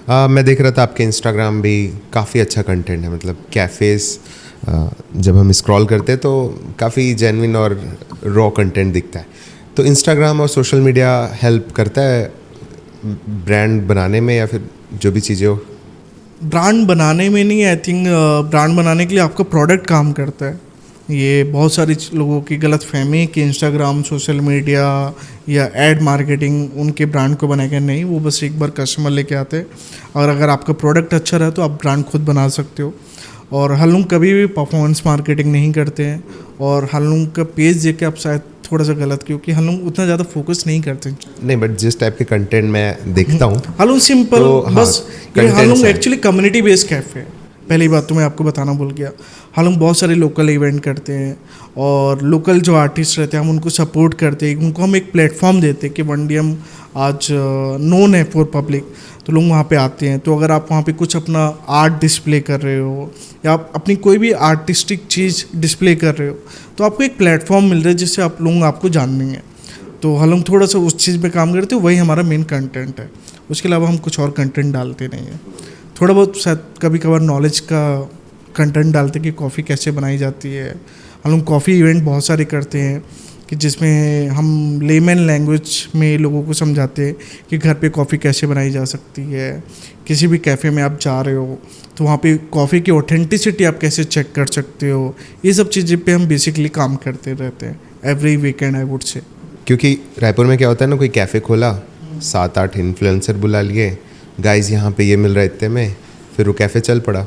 मैं देख रहा था आपके इंस्टाग्राम भी काफ़ी अच्छा कंटेंट है, मतलब कैफ़ेज़ जब हम स्क्रॉल करते हैं तो काफ़ी जेन्युइन और रॉ कंटेंट दिखता है। तो इंस्टाग्राम और सोशल मीडिया हेल्प करता है ब्रांड बनाने में, या फिर जो भी चीज़ें हो? ब्रांड बनाने में नहीं, आई थिंक ब्रांड बनाने के लिए आपका प्रोडक्ट काम करता है। ये बहुत सारी लोगों की गलत फहमी है कि इंस्टाग्राम, सोशल मीडिया या एड मार्केटिंग उनके ब्रांड को बनाएगा। नहीं, वो बस एक बार कस्टमर लेके आते हैं, और अगर आपका प्रोडक्ट अच्छा रहा तो आप ब्रांड खुद बना सकते हो। और हम लोग कभी भी परफॉर्मेंस मार्केटिंग नहीं करते हैं, और हम लोग का पेज देख के आप शायद थोड़ा सा गलत, क्योंकि हम लोग उतना ज़्यादा फोकस नहीं करते। नहीं, बट जिस टाइप के कंटेंट मैं देखता हूँ, हम लोग सिंपल तो बस, हाँ, हम लोग contents है। एक्चुअली कम्युनिटी बेस्ड कैफ़े है। पहली बात तो मैं आपको बताना भूल गया, हम लोग बहुत सारे लोकल इवेंट करते हैं, और लोकल जो आर्टिस्ट रहते हैं हम उनको सपोर्ट करते हैं, उनको हम एक प्लेटफॉर्म देते हैं कि वनडीएम आज नोन है फॉर पब्लिक, तो लोग वहाँ पे आते हैं। तो अगर आप वहाँ पे कुछ अपना आर्ट डिस्प्ले कर रहे हो, या आप अपनी कोई भी आर्टिस्टिक चीज़ डिस्प्ले कर रहे हो, तो आपको एक प्लेटफॉर्म मिल रहा है जिससे आप लोग आपको जानेंगे। तो हम लोग थोड़ा सा उस चीज़ पे काम करते हैं, वही हमारा मेन कंटेंट है। उसके अलावा हम कुछ और कंटेंट डालते नहीं हैं। थोड़ा बहुत शायद कभी कभार नॉलेज का कंटेंट डालते कि कॉफ़ी कैसे बनाई जाती है। हम लोग कॉफ़ी इवेंट बहुत सारे करते हैं कि जिसमें हम लेमन लैंग्वेज में लोगों को समझाते हैं कि घर पे कॉफ़ी कैसे बनाई जा सकती है। किसी भी कैफ़े में आप जा रहे हो तो वहाँ पे कॉफ़ी की ऑथेंटिसिटी आप कैसे चेक कर सकते हो। ये सब चीज़ें पे हम बेसिकली काम करते रहते हैं every weekend, I would say. क्योंकि रायपुर में क्या होता है ना, कोई कैफ़े खोला, 7-8 इन्फ्लुएंसर बुला लिए, गाइस यहाँ पे ये मिल रहा है इतने में, फिर वो कैफ़े चल पड़ा।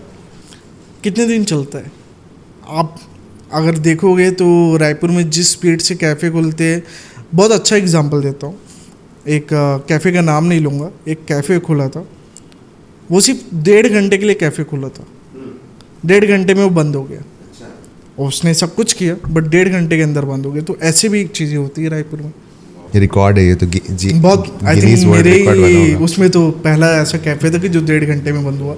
कितने दिन चलता है? आप अगर देखोगे तो रायपुर में जिस स्पीड से कैफ़े खुलते हैं, बहुत अच्छा एग्जांपल देता हूँ। एक कैफ़े का नाम नहीं लूँगा, एक कैफ़े खुला था, वो सिर्फ 1.5 घंटे के लिए कैफ़े खुला था। 1.5 घंटे में वो बंद हो गया। उसने सब कुछ किया बट 1.5 घंटे के अंदर बंद हो गया। तो ऐसे भी चीज़ें होती है रायपुर में। रिकॉर्ड है ये तो, बहुत आई गिनीज थिंक वर्ल्ड मेरे रिकॉर्ड बना होगा। उसमें तो पहला ऐसा कैफ़े था कि जो 1.5 घंटे में बंद हुआ।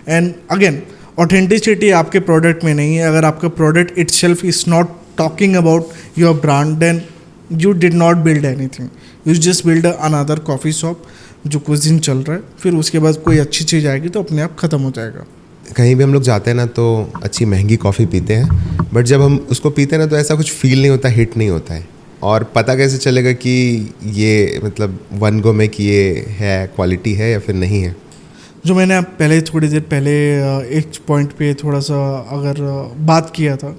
एंड अगेन ऑथेंटिसिटी आपके प्रोडक्ट में नहीं है। अगर आपका product itself is not talking about your brand, then you did not build anything, you just build another coffee shop जो कुछ दिन चल रहा है, फिर उसके बाद कोई अच्छी चीज़ आएगी तो अपने आप ख़त्म हो जाएगा। कहीं भी हम लोग जाते हैं ना तो अच्छी महंगी कॉफ़ी पीते हैं, बट जब हम उसको पीते हैं ना तो ऐसा कुछ फील नहीं होता, हिट नहीं होता है। और पता कैसे चलेगा कि ये मतलब वन गो में कि ये है, क्वालिटी है या फिर नहीं है? जो मैंने आप पहले थोड़ी देर पहले एक पॉइंट पे थोड़ा सा अगर बात किया था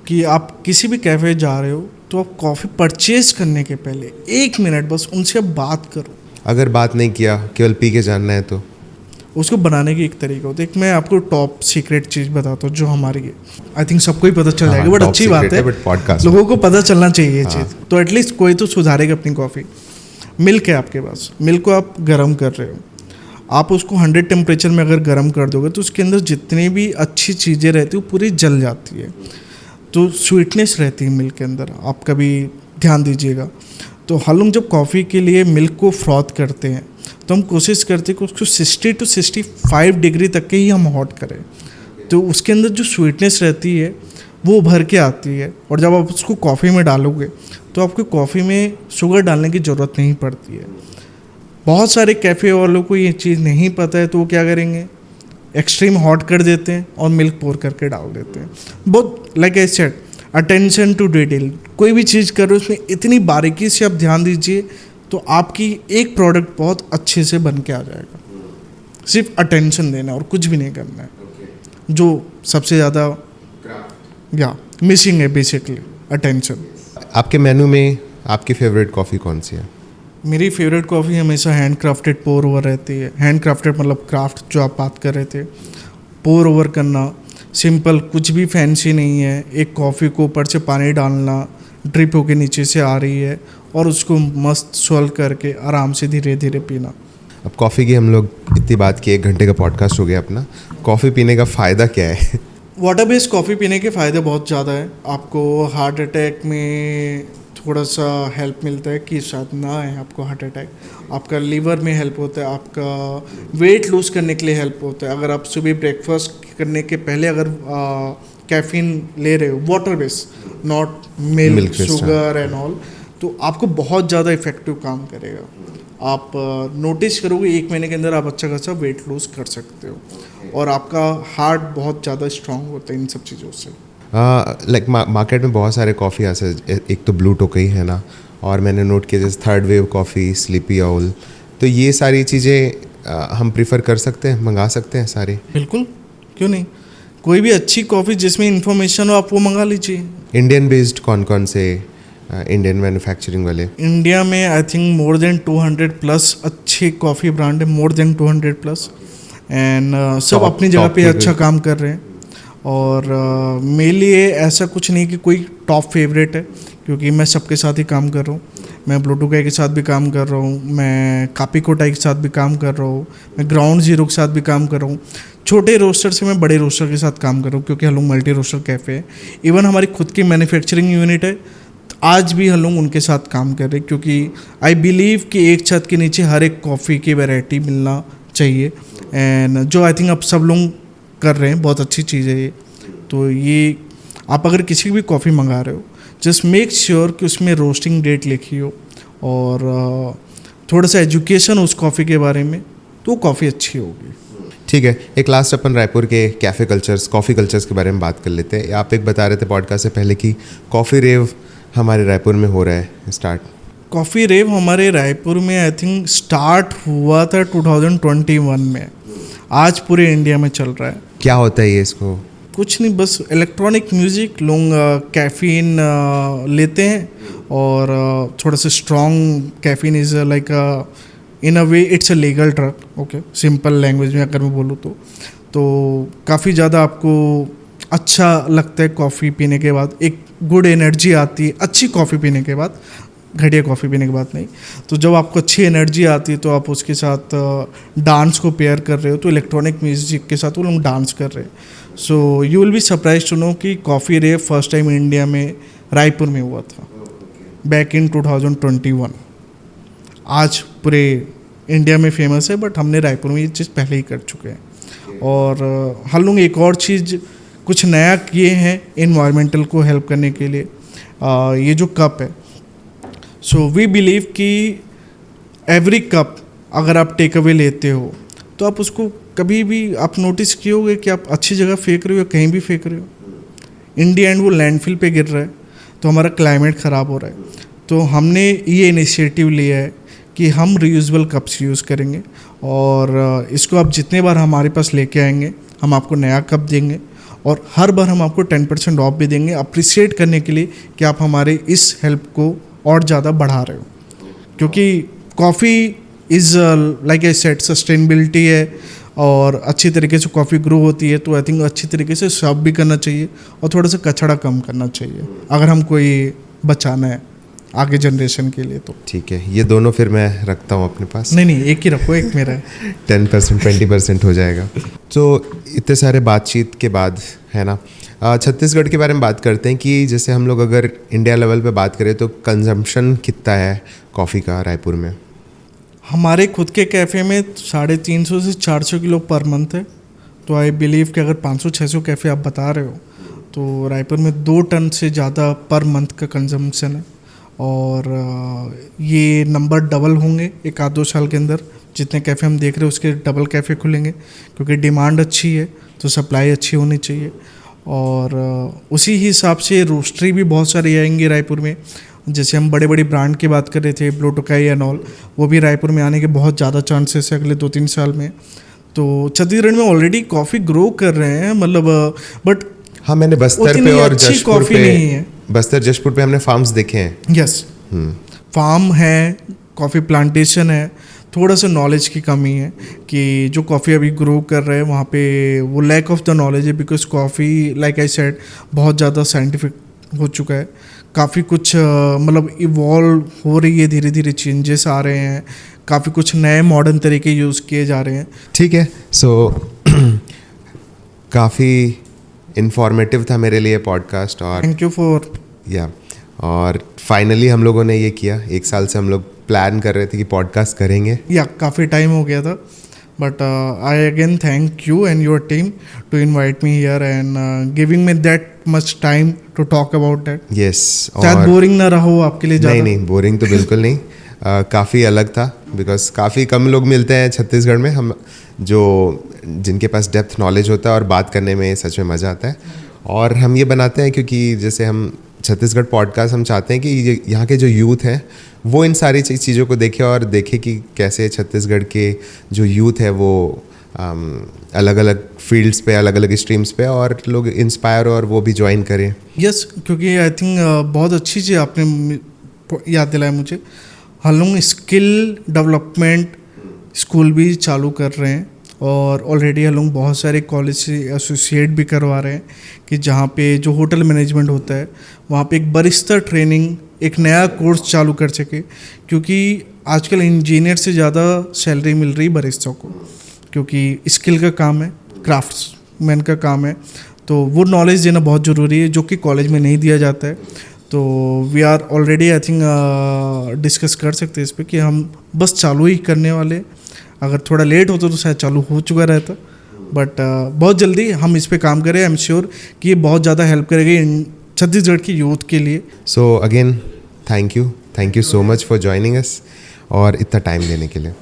कि आप किसी भी कैफ़े जा रहे हो तो आप कॉफ़ी परचेज़ करने के पहले 1 मिनट बस उनसे आप बात करो। अगर बात नहीं किया, केवल पी के जानना है तो उसको बनाने की एक तरीका होता है। एक मैं आपको टॉप सीक्रेट चीज़ बताता हूँ जो हमारी है, आई थिंक सबको ही पता चल हाँ, जाएगा, बट top अच्छी बात secret है, but podcast लोगों को पता चलना चाहिए ये चीज़, तो एटलीस्ट कोई तो सुधारेगा अपनी कॉफ़ी। मिल्क है आपके पास, मिल्क को आप गर्म कर रहे हो, आप उसको 100 टेम्परेचर में अगर गर्म कर दोगे तो उसके अंदर जितनी भी अच्छी चीज़ें रहती है वो पूरी जल जाती है, तो स्वीटनेस रहती है मिल्क के अंदर, आप कभी ध्यान दीजिएगा। तो हम लोग जब कॉफ़ी के लिए मिल्क को फ्रॉथ करते हैं तो हम कोशिश करते हैं कि उसको 60 to 65 डिग्री तक के ही हम हॉट करें, तो उसके अंदर जो स्वीटनेस रहती है वो उभर के आती है, और जब आप उसको कॉफ़ी में डालोगे तो आपको कॉफ़ी में शुगर डालने की ज़रूरत नहीं पड़ती है। बहुत सारे कैफ़े वालों को ये चीज़ नहीं पता है, तो वो क्या करेंगे, एक्सट्रीम हॉट कर देते हैं और मिल्क पोर करके डाल देते हैं। बहुत like I said, attention to detail, कोई भी चीज़ कर रहे हो उसमें इतनी बारीकी से आप ध्यान दीजिए तो आपकी एक प्रोडक्ट बहुत अच्छे से बन के आ जाएगा। सिर्फ अटेंशन देना और कुछ भी नहीं करना है, जो सबसे ज़्यादा या मिसिंग है बेसिकली, अटेंशन। आपके मेन्यू में आपकी फेवरेट कॉफ़ी कौन सी है? मेरी फेवरेट कॉफ़ी हमेशा हैंड क्राफ्टेड पोर ओवर रहती है। हैंड क्राफ्टेड मतलब क्राफ्ट जो आप बात कर रहे थे, पोर ओवर करना सिंपल, कुछ भी फैंसी नहीं है। एक कॉफ़ी को ऊपर से पानी डालना, ड्रिप होके नीचे से आ रही है, और उसको मस्त स्वल करके आराम से धीरे धीरे पीना। अब कॉफ़ी की हम लोग इतनी बात की, 1 घंटे का पॉडकास्ट हो गया अपना। कॉफ़ी पीने का फ़ायदा क्या है? वाटर बेस्ड कॉफ़ी पीने के फ़ायदे बहुत ज़्यादा है। आपको हार्ट अटैक में थोड़ा सा हेल्प मिलता है कि शायद ना आए आपको हार्ट अटैक, आपका लीवर में हेल्प होता है, आपका वेट लूज़ करने के लिए हेल्प होता है। अगर आप सुबह ब्रेकफास्ट करने के पहले अगर कैफीन ले रहे हो, water based, not milk sugar and all, तो आपको बहुत ज़्यादा इफेक्टिव काम करेगा। आप नोटिस करोगे 1 महीने के अंदर आप अच्छा खासा वेट लूज़ कर सकते हो, और आपका हार्ट बहुत ज़्यादा स्ट्रांग होता है इन सब चीज़ों से। लाइक मार्केट में बहुत सारे कॉफ़ी ऐसे, एक तो ब्लू टोकाई है ना, और मैंने नोट किया जैसे third wave coffee, sleepy owl, तो ये सारी चीज़ें हम प्रीफर कर सकते हैं, मंगा सकते हैं सारी? बिल्कुल, क्यों नहीं। कोई भी अच्छी कॉफ़ी जिसमें इन्फॉर्मेशन हो आप वो मंगा लीजिए। इंडियन बेस्ड कौन कौन से इंडियन मैन्युफैक्चरिंग वाले? इंडिया में I think more than 200 plus अच्छे कॉफ़ी ब्रांड है, मोर देन 200 प्लस, एंड सब अपनी जगह पे अच्छा काम कर रहे हैं। और मेरे लिए ऐसा कुछ नहीं कि कोई टॉप फेवरेट है, क्योंकि मैं सबके साथ ही काम कर रहा हूँ। मैं ब्लूटूकाई के साथ भी काम कर रहा हूँ, मैं कापी कोटाई के साथ भी काम कर रहा हूँ, मैं ग्राउंड जीरो के साथ भी काम कर रहा हूँ। छोटे रोस्टर से मैं बड़े रोस्टर के साथ काम कर रहा हूँ, क्योंकि हम लोग मल्टी रोस्टर कैफ़े है। इवन हमारी खुद की मैन्युफैक्चरिंग यूनिट है, आज भी हम लोग उनके साथ काम कर रहे हैं, क्योंकि आई बिलीव कि एक छत के नीचे हर एक कॉफ़ी की वैरायटी मिलना चाहिए, एंड जो आई थिंक अब सब लोग कर रहे हैं, बहुत अच्छी चीज़ है ये। तो ये आप अगर किसी भी कॉफ़ी मंगा रहे हो, जस्ट मेक श्योर कि उसमें रोस्टिंग डेट लिखी हो, और थोड़ा सा एजुकेशन उस कॉफ़ी के बारे में, तो कॉफ़ी अच्छी होगी। ठीक है, एक लास्ट अपन रायपुर के कैफ़े कल्चर्स, कॉफ़ी कल्चर्स के बारे में बात कर लेते हैं। आप एक बता रहे थे पॉडकास्ट से पहले कि कॉफ़ी रेव हमारे रायपुर में हो रहा है स्टार्ट। कॉफ़ी रेव हमारे रायपुर में आई थिंक स्टार्ट हुआ था 2021 में, आज पूरे इंडिया में चल रहा है। क्या होता है ये? इसको कुछ नहीं, बस इलेक्ट्रॉनिक म्यूज़िक, लोग कैफ़ीन लेते हैं, और थोड़ा सा strong caffeine is like in a way it's a legal drug, okay, simple language में अगर मैं बोलूँ तो काफ़ी ज़्यादा आपको अच्छा लगता है कॉफ़ी पीने के बाद, एक गुड एनर्जी आती है अच्छी कॉफ़ी पीने के बाद, घटिया कॉफ़ी पीने के बाद नहीं। तो जब आपको अच्छी एनर्जी आती है तो आप उसके साथ डांस को पेयर कर रहे हो, तो इलेक्ट्रॉनिक म्यूज़िक के साथ वो लोग डांस कर रहे हैं। So you will be surprise to know कि coffee rev first time India में रायपुर में हुआ था बैक इन 2021। आज पूरे इंडिया में फेमस है, बट हमने रायपुर में ये चीज़ पहले ही कर चुके हैं। और हम लोग एक और चीज़ कुछ नया किए हैं इन्वायरमेंटल को हेल्प करने के लिए, ये जो कप है, सो वी बिलीव कि एवरी कप अगर आप टेक अवे लेते हो तो आप उसको कभी भी आप नोटिस किए होगे कि आप अच्छी जगह फेंक रहे हो, कहीं भी फेंक रहे हो, इंडिया एंड वो लैंडफिल पे गिर रहा है, तो हमारा क्लाइमेट ख़राब हो रहा है। तो हमने ये इनिशिएटिव लिया है कि हम रीयूजेबल कप्स यूज़ करेंगे, और इसको आप जितने बार हमारे पास लेके आएंगे हम आपको नया कप देंगे, और हर बार हम आपको 10% ऑफ भी देंगे, अप्रिशिएट करने के लिए कि आप हमारे इस हेल्प को और ज़्यादा बढ़ा रहे हो। क्योंकि coffee is like I said sustainability है, और अच्छी तरीके से कॉफ़ी ग्रो होती है, तो आई थिंक अच्छी तरीके से सर्व भी करना चाहिए और थोड़ा सा कचरा कम करना चाहिए अगर हम कोई बचाना है आगे जनरेशन के लिए। तो ठीक है, ये दोनों फिर मैं रखता हूँ अपने पास। नहीं, एक ही रखो, एक मेरा है। 10% 20% हो जाएगा। तो इतने सारे बातचीत के बाद है ना, छत्तीसगढ़ के बारे में बात करते हैं कि जैसे हम लोग अगर इंडिया लेवल पे बात करें तो कंजम्पशन कितना है कॉफ़ी का रायपुर में? हमारे खुद के कैफ़े में 350 से 400 किलो पर मंथ है। तो आई बिलीव कि अगर 500-600 कैफ़े आप बता रहे हो तो रायपुर में 2 टन से ज़्यादा पर मंथ का कंजम्पशन है, और ये नंबर डबल होंगे 1-2 साल के अंदर। जितने कैफ़े हम देख रहे हैं उसके डबल कैफ़े खुलेंगे, क्योंकि डिमांड अच्छी है तो सप्लाई अच्छी होनी चाहिए। और उसी हिसाब से रोस्टरी भी बहुत सारी आएंगी रायपुर में। जैसे हम बड़े बड़ी ब्रांड की बात कर रहे थे, ब्लू टोकाई एंड ऑल, वो भी रायपुर में आने के बहुत ज़्यादा चांसेस है अगले 2-3 साल में। तो छत्तीसगढ़ में ऑलरेडी कॉफ़ी ग्रो कर रहे हैं, मतलब बट हाँ, मैंने बस्तर उतनी पे और अच्छी जशपुर कॉफ़ी पे, नहीं है। बस्तर जशपुर पे हमने फार्म्स देखे हैं। यस, फार्म है, कॉफ़ी प्लांटेशन है। थोड़ा सा नॉलेज की कमी है कि जो कॉफ़ी अभी ग्रो कर रहे हैं वहाँ पे वो लैक ऑफ द नॉलेज है, because coffee like I said बहुत ज़्यादा साइंटिफिक हो चुका है। काफ़ी कुछ मतलब इवॉल्व हो रही है, धीरे धीरे चेंजेस आ रहे हैं, काफ़ी कुछ नए मॉडर्न तरीके यूज़ किए जा रहे हैं। ठीक है, सो काफ़ी इंफॉर्मेटिव था मेरे लिए पॉडकास्ट। और थैंक यू फॉर और फाइनली हम लोगों ने ये किया। 1 साल से हम लोग प्लान कर रहे थे कि पॉडकास्ट करेंगे, काफ़ी टाइम हो गया था, but I again thank you and your team to invite me here and giving me that much time to talk about that. Yes. शायद बोरिंग ना रहो आपके लिए ज़्यादा। नहीं, बोरिंग तो बिल्कुल नहीं। काफ़ी अलग था, बिकॉज काफ़ी कम लोग मिलते हैं छत्तीसगढ़ में हम जिनके पास डेप्थ नॉलेज होता है, और बात करने में सच में मज़ा आता है। और हम ये बनाते हैं क्योंकि जैसे हम छत्तीसगढ़ पॉडकास्ट हम चाहते हैं कि यहाँ के जो यूथ हैं वो इन सारी चीज़ों को देखे और देखे कि कैसे छत्तीसगढ़ के जो यूथ है वो अलग अलग फील्ड्स पे, अलग अलग स्ट्रीम्स पे, और लोग इंस्पायर और वो भी ज्वाइन करें। यस, क्योंकि आई थिंक बहुत अच्छी चीज़ आपने याद दिलाया मुझे। हम लोग स्किल डेवलपमेंट स्कूल भी चालू कर रहे हैं, और ऑलरेडी हम लोग बहुत सारे कॉलेज से एसोसिएट भी करवा रहे हैं कि जहाँ पे जो होटल मैनेजमेंट होता है वहाँ पे एक बरिस्ता ट्रेनिंग, एक नया कोर्स चालू कर सके। क्योंकि आजकल इंजीनियर से ज़्यादा सैलरी मिल रही बरिस्ता को, क्योंकि स्किल का काम है, क्राफ्ट्समैन का काम है, तो वो नॉलेज देना बहुत ज़रूरी है जो कि कॉलेज में नहीं दिया जाता है। तो we are already I think discuss कर सकते हैं इस पर कि हम बस चालू ही करने वाले। अगर थोड़ा लेट होता तो शायद चालू हो चुका रहता, बट बहुत जल्दी हम इस पे काम करें। आई एम श्योर कि ये बहुत ज़्यादा हेल्प करेगी छत्तीसगढ़ की यूथ के लिए। So again thank you so much for joining us और इतना टाइम देने के लिए।